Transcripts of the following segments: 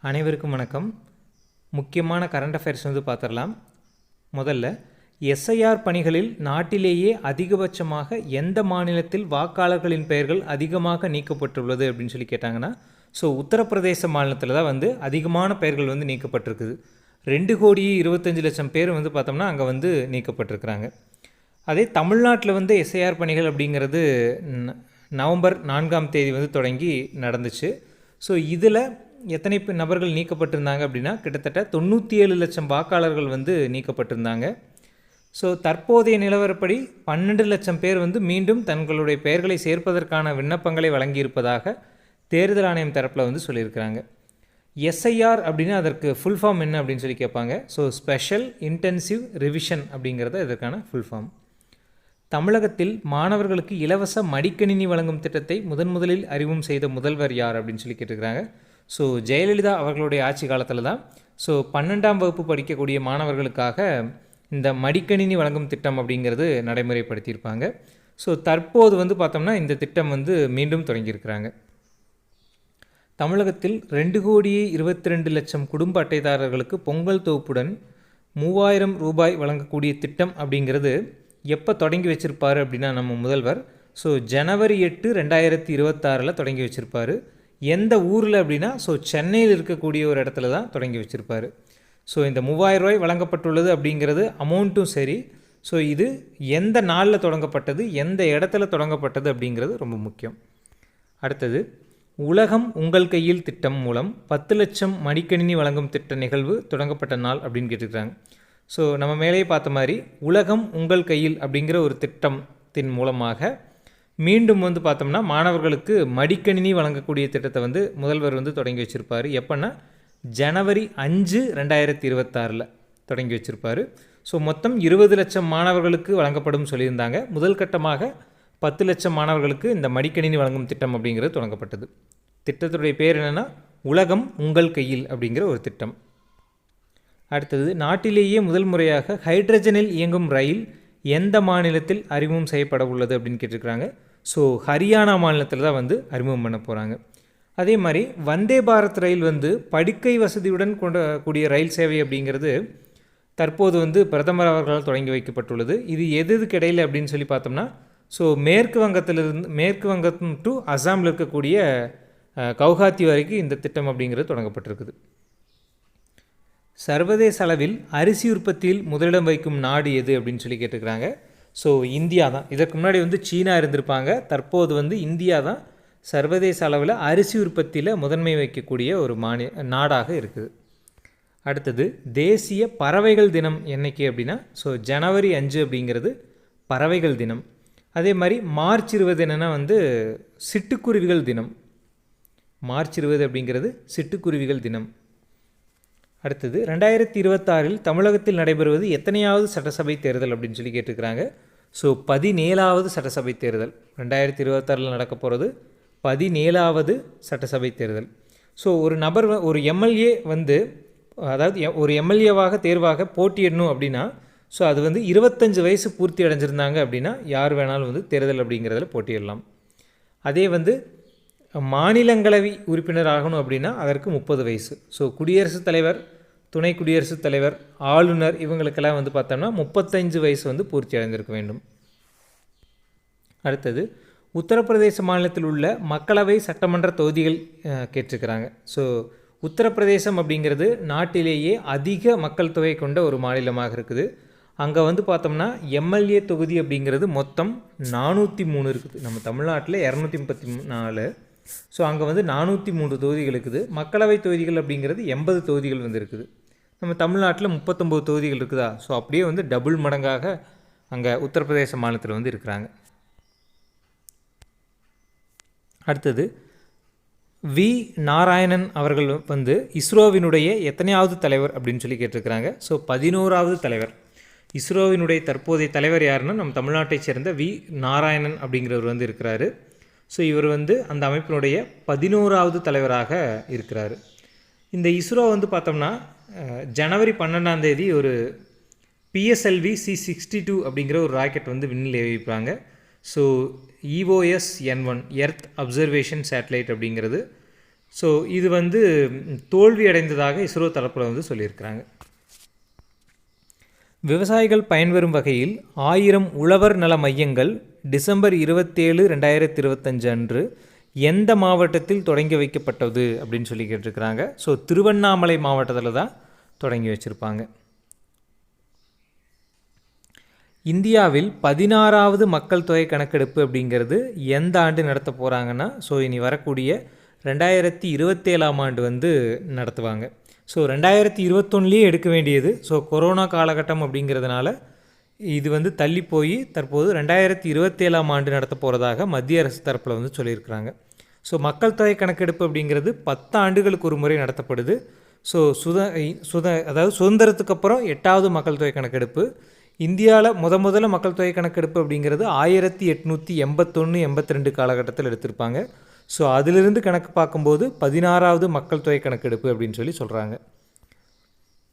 அனைவருக்கும் வணக்கம். முக்கியமான கரண்ட் அஃபேர்ஸ் பார்த்துடலாம். முதல்ல எஸ்ஐஆர் பணிகளில் நாட்டிலேயே அதிகபட்சமாக எந்த மாநிலத்தில் வாக்காளர்களின் பெயர்கள் அதிகமாக நீக்கப்பட்டுள்ளது அப்படின்னு சொல்லி கேட்டாங்கன்னா, உத்தரப்பிரதேச மாநிலத்தில் தான் அதிகமான பெயர்கள் நீக்கப்பட்டிருக்குது. 2,25,00,000 பேர் பார்த்தோம்னா அங்கே நீக்கப்பட்டிருக்கிறாங்க. அதே தமிழ்நாட்டில் எஸ்ஐஆர் பணிகள் அப்படிங்கிறது நவம்பர் 4ஆம் தேதி தொடங்கி நடந்துச்சு. இதில் எத்தனை நபர்கள் நீக்கப்பட்டிருந்தாங்க அப்படின்னா கிட்டத்தட்ட 97 லட்சம் வாக்காளர்கள் நீக்கப்பட்டிருந்தாங்க. தற்போதைய நிலவரப்படி 12 லட்சம் பேர் மீண்டும் தங்களுடைய பெயர்களை சேர்ப்பதற்கான விண்ணப்பங்களை வழங்கியிருப்பதாக தேர்தல் ஆணையம் தரப்பில் சொல்லியிருக்கிறாங்க. எஸ்ஐஆர் அப்படின்னா அதற்கு ஃபுல் ஃபார்ம் என்ன அப்படின்னு சொல்லி கேட்பாங்க. ஸ்பெஷல் இன்டென்சிவ் ரிவிஷன் அப்படிங்கிறது இதற்கான ஃபுல் ஃபார்ம். தமிழகத்தில் மாணவர்களுக்கு இலவச மடிக்கணினி வழங்கும் திட்டத்தை முதலில் அறிமுகம் செய்த முதல்வர் யார் அப்படின்னு சொல்லி கேட்டுக்கிறாங்க. ஜெயலலிதா அவர்களுடைய ஆட்சி காலத்தில் தான் 12ஆம் வகுப்பு படிக்கக்கூடிய மாணவர்களுக்காக இந்த மடிக்கணினி வழங்கும் திட்டம் அப்படிங்கிறது நடைமுறைப்படுத்தியிருப்பாங்க. தற்போது பார்த்தோம்னா இந்த திட்டம் மீண்டும் தொடங்கியிருக்கிறாங்க. தமிழகத்தில் 2,22,00,000 குடும்ப அட்டைதாரர்களுக்கு பொங்கல் தொகுப்புடன் 3,000 ரூபாய் வழங்கக்கூடிய திட்டம் அப்படிங்கிறது எப்போ தொடங்கி வச்சுருப்பார் அப்படின்னா நம்ம முதல்வர் ஜனவரி 8, 2026 தொடங்கி வச்சுருப்பார். எந்த ஊரில் அப்படின்னா சென்னையில் இருக்கக்கூடிய ஒரு இடத்துல தான் தொடங்கி வச்சுருப்பார். இந்த 3,000 ரூபாய் வழங்கப்பட்டுள்ளது அப்படிங்கிறது அமௌண்ட்டும் சரி. இது எந்த நாளில் தொடங்கப்பட்டது, எந்த இடத்துல தொடங்கப்பட்டது அப்படிங்கிறது ரொம்ப முக்கியம். அடுத்தது, உலகம் உங்கள் கையில் திட்டம் மூலம் 10 லட்சம் மடிக்கணினி வழங்கும் திட்ட நிகழ்வு தொடங்கப்பட்ட நாள் அப்படின்னு கேட்டுக்கிறாங்க. நம்ம மேலேயே பார்த்த மாதிரி உலகம் உங்கள் கையில் அப்படிங்கிற ஒரு திட்டத்தின் மூலமாக மீண்டும் பார்த்தோம்னா மாணவர்களுக்கு மடிக்கணினி வழங்கக்கூடிய திட்டத்தை முதல்வர் தொடங்கி வச்சுருப்பார். எப்போன்னா ஜனவரி 5, 2026 தொடங்கி வச்சுருப்பார். மொத்தம் 20 லட்சம் மாணவர்களுக்கு வழங்கப்படும் சொல்லியிருந்தாங்க. முதல் கட்டமாக 10 லட்சம் மாணவர்களுக்கு இந்த மடிக்கணினி வழங்கும் திட்டம் அப்படிங்கிறது தொடங்கப்பட்டது. திட்டத்துடைய பேர் என்னென்னா உலகம் உங்கள் கையில் அப்படிங்கிற ஒரு திட்டம். அடுத்தது, நாட்டிலேயே முதல் முறையாக ஹைட்ரஜனில் இயங்கும் ரயில் எந்த மாநிலத்தில் அறிமுகம் செய்யப்பட உள்ளது அப்படின்னு கேட்டிருக்கிறாங்க. ஹரியானா மாநிலத்தில் தான் அறிமுகம் பண்ண போகிறாங்க. அதே மாதிரி வந்தே பாரத் ரயில் படுக்கை வசதியுடன் கூடிய ரயில் சேவை அப்படிங்கிறது தற்போது பிரதமர் அவர்களால் தொடங்கி வைக்கப்பட்டுள்ளது. இது எதுக்கு இடையில் அப்படின்னு சொல்லி பார்த்தோம்னா மேற்கு வங்கம் டு அசாமில் இருக்கக்கூடிய கவுஹாத்தி வரைக்கும் இந்த திட்டம் அப்படிங்கிறது தொடங்கப்பட்டிருக்குது. சர்வதேச அளவில் அரிசி உற்பத்தியில் முதலிடம் வைக்கும் நாடு எது அப்படின்னு சொல்லி கேட்டுக்கிறாங்க. இந்தியா தான். இதற்கு முன்னாடி சீனா இருந்திருப்பாங்க. தற்போது இந்தியா தான் சர்வதேச அளவில் அரிசி உற்பத்தியில் முதன்மை வைக்கக்கூடிய ஒரு நாடாக இருக்குது. அடுத்தது, தேசிய பறவைகள் தினம் என்னைக்கு அப்படின்னா ஜனவரி 5 அப்படிங்கிறது பறவைகள் தினம். அதே மாதிரி மார்ச் 20 என்னென்னா சிட்டுக்குருவிகள் தினம். மார்ச் 20 அப்படிங்கிறது சிட்டுக்குருவிகள் தினம். அடுத்தது, 2026 தமிழகத்தில் நடைபெறுவது எத்தனையாவது சட்டசபை தேர்தல் அப்படின்னு சொல்லி கேட்டுக்கிறாங்க. 17ஆவது சட்டசபை தேர்தல் 2026 நடக்க போகிறது. 17ஆவது சட்டசபை தேர்தல். ஒரு நபர் ஒரு எம்எல்ஏ அதாவது ஒரு எம்எல்ஏவாக தேர்வாக போட்டியிடணும் அப்படின்னா அது 25 வயசு பூர்த்தி அடைஞ்சிருந்தாங்க அப்படின்னா யார் வேணாலும் தேர்தல் அப்படிங்கிறதுல போட்டியிடலாம். அதே மாநிலங்களவை உறுப்பினர் ஆகணும் அப்படின்னா அதற்கு 30 வயசு. குடியரசுத் தலைவர், துணை குடியரசுத் தலைவர், ஆளுநர் இவங்களுக்கெல்லாம் பார்த்தோம்னா 35 வயசு பூர்த்தி அடைந்திருக்க வேண்டும். அடுத்தது, உத்தரப்பிரதேச மாநிலத்தில் உள்ள மக்களவை சட்டமன்ற தொகுதிகள் கேட்டிருக்கிறாங்க. உத்தரப்பிரதேசம் அப்படிங்கிறது நாட்டிலேயே அதிக மக்கள் தொகை கொண்ட ஒரு மாநிலமாக இருக்குது. அங்கே பார்த்தோம்னா எம்எல்ஏ தொகுதி அப்படிங்கிறது மொத்தம் 403 இருக்குது. நம்ம தமிழ்நாட்டில் 234. அங்கே 403 தொகுதிகள் இருக்குது. மக்களவை தொகுதிகள் அப்படிங்கிறது 80 தொகுதிகள் இருக்குது. நம்ம தமிழ்நாட்டில் 39 தொகுதிகள் இருக்குதா. அப்படியே டபுள் மடங்காக அங்கே உத்தரப்பிரதேச மாநிலத்தில் இருக்கிறாங்க. அடுத்தது, வி நாராயணன் அவர்கள் இஸ்ரோவினுடைய எத்தனையாவது தலைவர் அப்படின்னு சொல்லி கேட்டிருக்கிறாங்க. 11ஆவது தலைவர். இஸ்ரோவினுடைய தற்போதைய தலைவர் யாருன்னா நம்ம தமிழ்நாட்டை சேர்ந்த வி நாராயணன் அப்படிங்கிறவர் இருக்கிறாரு. இவர் அந்த அமைப்பினுடைய 11ஆவது தலைவராக இருக்கிறார். இந்த இஸ்ரோ பார்த்தோம்னா ஜனவரி 12ஆம் தேதி ஒரு PSLV C62 அப்படிங்கிற ஒரு ராக்கெட் விண்ணில் ஏவிப்பாங்க. EOS-N1 எர்த் அப்சர்வேஷன் சேட்டலைட் அப்படிங்கிறது ஸோ இது வந்து தோல்வி அடைந்ததாக இஸ்ரோ தரப்பில் வந்து சொல்லியிருக்கிறாங்க. விவசாயிகள் பயன்பெறும் வகையில் 1000 உழவர் நல மையங்கள் டிசம்பர் 27, 2025 அன்று எந்த மாவட்டத்தில் தொடங்கி வைக்கப்பட்டது அப்படின்னு சொல்லி கேட்டிருக்கிறாங்க. ஸோ திருவண்ணாமலை மாவட்டத்தில் தான் தொடங்கி வச்சுருப்பாங்க. இந்தியாவில் 16வது மக்கள் தொகை கணக்கெடுப்பு அப்படிங்கிறது எந்த ஆண்டு நடத்த போகிறாங்கன்னா, ஸோ இனி வரக்கூடிய 2027ஆம் ஆண்டு வந்து நடத்துவாங்க. ஸோ 2021லேயே எடுக்க வேண்டியது, ஸோ கொரோனா காலகட்டம் அப்படிங்கிறதுனால இது வந்து தள்ளி போய் தற்போது 2027ஆம் ஆண்டு நடத்த போகிறதாக மத்திய அரசு தரப்பில் வந்து சொல்லியிருக்கிறாங்க. ஸோ மக்கள் தொகை கணக்கெடுப்பு அப்படிங்கிறது 10 ஆண்டுகளுக்கு ஒரு முறை நடத்தப்படுது. ஸோ அதாவது சுதந்திரத்துக்கு அப்புறம் 8வது மக்கள் தொகை கணக்கெடுப்பு. இந்தியாவில் முதல்ல மக்கள் தொகை கணக்கெடுப்பு அப்படிங்கிறது 1881-82 காலகட்டத்தில் எடுத்திருப்பாங்க. ஸோ அதிலிருந்து கணக்கு பார்க்கும்போது 16வது மக்கள் தொகை கணக்கெடுப்பு அப்படின்னு சொல்லி சொல்கிறாங்க.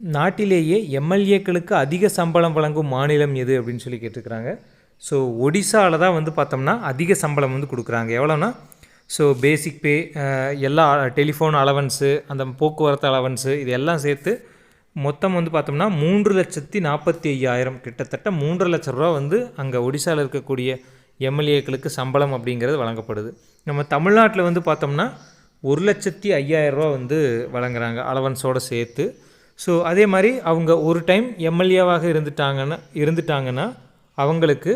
நாட்டிலேயே எம்எல்ஏக்களுக்கு அதிக சம்பளம் வழங்கும் மாநிலம் எது அப்படின்னு சொல்லி கேட்டுருக்குறாங்க. ஸோ ஒடிசாவில் தான் வந்து பார்த்தோம்னா அதிக சம்பளம் வந்து கொடுக்குறாங்க. எவ்வளோனா, ஸோ பேசிக் பே, எல்லா டெலிஃபோன் அலவன்ஸு, அந்த போக்குவரத்து அலவன்ஸு, இது எல்லாம் சேர்த்து மொத்தம் வந்து பார்த்தோம்னா 3,45,000, கிட்டத்தட்ட 3,00,000 ரூபா வந்து அங்கே ஒடிசாவில் இருக்கக்கூடிய எம்எல்ஏக்களுக்கு சம்பளம் அப்படிங்கிறது வழங்கப்படுது. நம்ம தமிழ்நாட்டில் வந்து பார்த்தோம்னா 1,05,000 ரூபா வந்து வழங்குறாங்க அலவன்ஸோடு சேர்த்து. ஸோ அதே மாதிரி அவங்க ஒரு டைம் எம்எல்ஏவாக இருந்துட்டாங்கன்னா அவங்களுக்கு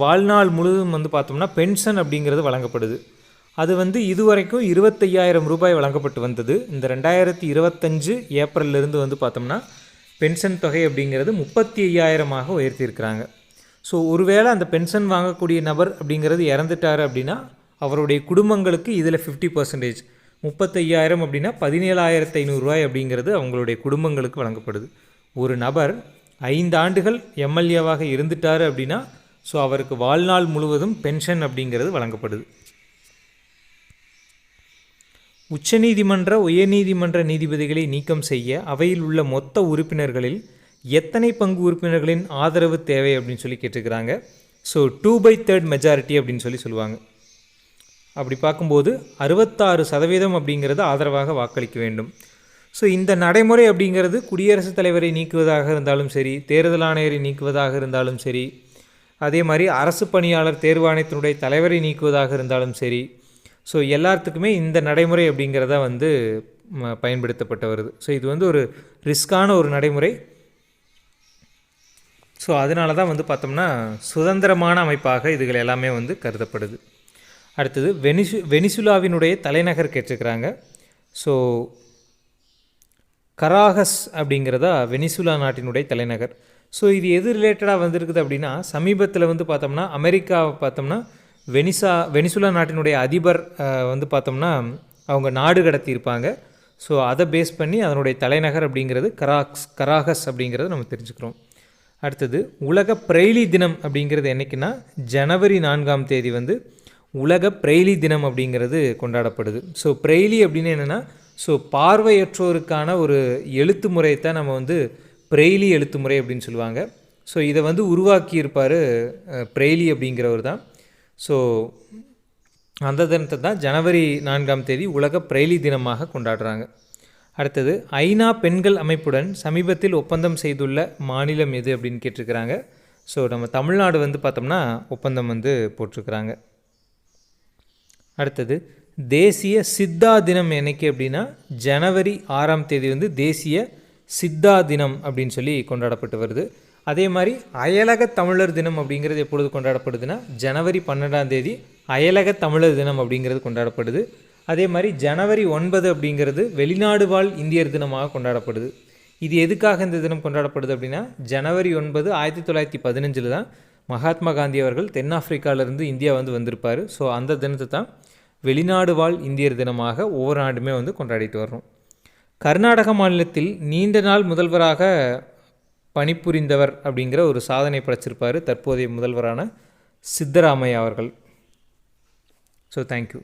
வாழ்நாள் முழுவதும் வந்து பார்த்தோம்னா பென்ஷன் அப்படிங்கிறது வழங்கப்படுது. அது வந்து இதுவரைக்கும் 25,000 ரூபாய் வழங்கப்பட்டு வந்தது. இந்த 2025 ஏப்ரல்லேருந்து வந்து பார்த்தோம்னா பென்ஷன் தொகை அப்படிங்கிறது 35,000ஆக உயர்த்தியிருக்கிறாங்க. ஸோ ஒருவேளை அந்த பென்ஷன் வாங்கக்கூடிய நபர் அப்படிங்கிறது இறந்துட்டார் அப்படின்னா அவருடைய குடும்பங்களுக்கு இதில் 50%, 35,000 அப்படின்னா 17,500 ரூபாய் அப்படிங்கிறது அவங்களுடைய குடும்பங்களுக்கு வழங்கப்படுது. ஒரு நபர் 5 ஆண்டுகள் எம்எல்ஏவாக இருந்துட்டார் அப்படின்னா ஸோ அவருக்கு வாழ்நாள் முழுவதும் பென்ஷன் அப்படிங்கிறது வழங்கப்படுது. உச்சநீதிமன்ற உயர்நீதிமன்ற நீதிபதிகளை நீக்கம் செய்ய அவையில் உள்ள மொத்த உறுப்பினர்களில் எத்தனை பங்கு உறுப்பினர்களின் ஆதரவு தேவை அப்படின்னு சொல்லி கேட்டிருக்கிறாங்க. ஸோ 2/3 மெஜாரிட்டி அப்படின்னு சொல்லுவாங்க. அப்படி பார்க்கும்போது 66% அப்படிங்கிறது ஆதரவாக வாக்களிக்க வேண்டும். ஸோ இந்த நடைமுறை அப்படிங்கிறது குடியரசுத் தலைவரை நீக்குவதாக இருந்தாலும் சரி, தேர்தல் ஆணையரை நீக்குவதாக இருந்தாலும் சரி, அதே மாதிரி அரசு பணியாளர் தேர்வாணையத்தினுடைய தலைவரை நீக்குவதாக இருந்தாலும் சரி, ஸோ எல்லாத்துக்குமே இந்த நடைமுறை அப்படிங்கிறத வந்து பயன்படுத்தப்பட்டு வருது. ஸோ இது வந்து ஒரு ரிஸ்கான ஒரு நடைமுறை. ஸோ அதனால தான் வந்து பார்த்தோம்னா சுதந்திரமான அமைப்பாக இதுகள் எல்லாமே வந்து கருதப்படுது. அடுத்தது வெனிசுலாவினுடைய தலைநகர் கேட்டிருக்கிறாங்க. ஸோ கராகஸ் அப்படிங்கிறதா வெனிசுலா நாட்டினுடைய தலைநகர். ஸோ இது எது ரிலேட்டடாக வந்திருக்குது அப்படின்னா, சமீபத்தில் வந்து பார்த்தோம்னா அமெரிக்காவை பார்த்தோம்னா வெனிசுலா நாட்டினுடைய அதிபர் வந்து பார்த்தோம்னா அவங்க நாடு கடத்தியிருப்பாங்க. ஸோ அதை பேஸ் பண்ணி அதனுடைய தலைநகர் அப்படிங்கிறது கராகஸ் அப்படிங்கிறது நம்ம தெரிஞ்சுக்கிறோம். அடுத்தது உலக பிரெய்லி தினம் அப்படிங்கிறது என்றைக்குன்னா ஜனவரி 4ஆம் தேதி வந்து உலக பிரெய்லி தினம் அப்படிங்கிறது கொண்டாடப்படுது. ஸோ பிரெய்லி அப்படின்னு என்னென்னா, ஸோ பார்வையற்றோருக்கான ஒரு எழுத்து முறையை தான் நம்ம வந்து பிரெய்லி எழுத்து முறை அப்படின்னு சொல்லுவாங்க. ஸோ இதை வந்து உருவாக்கியிருப்பார் பிரெய்லி அப்படிங்கிறவர் தான். ஸோ அந்த தினத்தை தான் ஜனவரி 4ஆம் தேதி உலக பிரெய்லி தினமாக கொண்டாடுறாங்க. அடுத்தது ஐநா பெண்கள் அமைப்புடன் சமீபத்தில் ஒப்பந்தம் செய்துள்ள மாநிலம் எது அப்படின்னு கேட்டிருக்கிறாங்க. ஸோ நம்ம தமிழ்நாடு வந்து பார்த்தோம்னா ஒப்பந்தம் வந்து போட்டிருக்கிறாங்க. அடுத்தது தேசிய சித்தா தினம் என்னைக்கு அப்படின்னா ஜனவரி 6ஆம் தேதி வந்து தேசிய சித்தா தினம் அப்படின்னு சொல்லி கொண்டாடப்பட்டு வருது. அதே மாதிரி அயலக தமிழர் தினம் அப்படிங்கிறது எப்பொழுது கொண்டாடப்படுதுன்னா ஜனவரி 12ஆம் தேதி அயலக தமிழர் தினம் அப்படிங்கிறது கொண்டாடப்படுது. அதே மாதிரி ஜனவரி 9 அப்படிங்கிறது வெளிநாடு வாழ் இந்தியர் தினமாக கொண்டாடப்படுது. இது எதுக்காக இந்த தினம் கொண்டாடப்படுது அப்படின்னா ஜனவரி 9 1915 தான் மகாத்மா காந்தி அவர்கள் தென்னாப்பிரிக்காவிலிருந்து இந்தியா வந்து வந்திருப்பார். ஸோ அந்த தினத்தை தான் வெளிநாடு வாழ் இந்தியர் தினமாக ஒவ்வொரு ஆண்டுமே வந்து கொண்டாடிட்டு வர்றோம். கர்நாடக மாநிலத்தில் நீண்ட நாள் முதல்வராக பணிபுரிந்தவர் அப்படிங்கிற ஒரு சாதனை படைச்சிருப்பார் தற்போதைய முதல்வரான சித்தராமையா அவர்கள். So thank you.